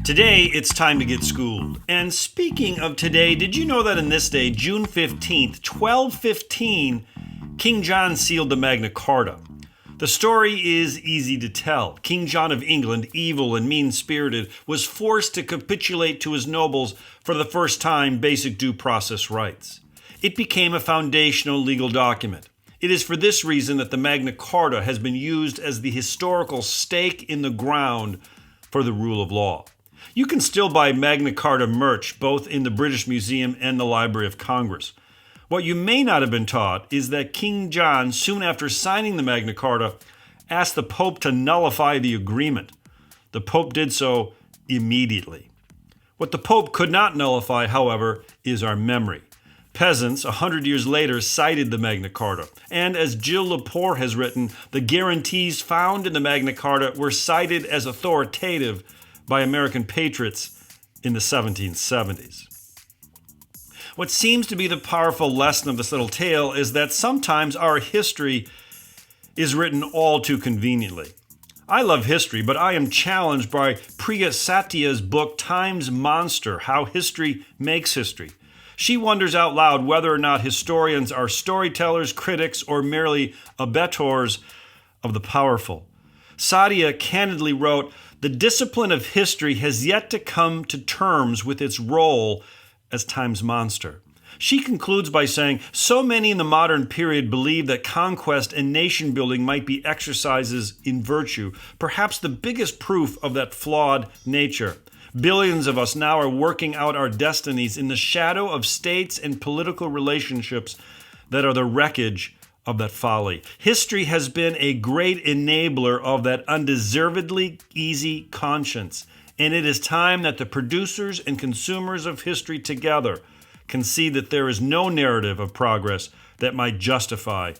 Today, it's time to get schooled. And speaking of today, did you know that in this day, June 15th, 1215, King John sealed the Magna Carta? The story is easy to tell. King John of England, evil and mean-spirited, was forced to capitulate to his nobles for the first time basic due process rights. It became a foundational legal document. It is for this reason that the Magna Carta has been used as the historical stake in the ground for the rule of law. You can still buy Magna Carta merch both in the British Museum and the Library of Congress. What you may not have been taught is that King John, soon after signing the Magna Carta, asked the Pope to nullify the agreement. The Pope did so immediately. What the Pope could not nullify, however, is our memory. Peasants, 100 years later, cited the Magna Carta. And as Jill Lepore has written, the guarantees found in the Magna Carta were cited as authoritative by American patriots in the 1770s. What seems to be the powerful lesson of this little tale is that sometimes our history is written all too conveniently. I love history, but I am challenged by Priya Satya's book, Time's Monster, How History Makes History. She wonders out loud whether or not historians are storytellers, critics, or merely abettors of the powerful. Satya candidly wrote, "The discipline of history has yet to come to terms with its role as time's monster." She concludes by saying, so many in the modern period believe that conquest and nation building might be exercises in virtue, perhaps the biggest proof of that flawed nature. Billions of us now are working out our destinies in the shadow of states and political relationships that are the wreckage of that folly. History has been a great enabler of that undeservedly easy conscience, and it is time that the producers and consumers of history together can see that there is no narrative of progress that might justify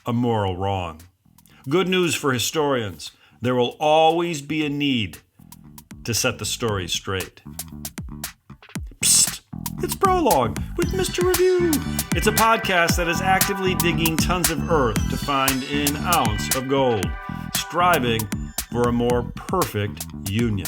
a moral wrong. Good news for historians: there will always be a need to set the story straight. Psst, it's Prologue with Mr. Review. It's a podcast that is actively digging tons of earth to find an ounce of gold, striving for a more perfect union.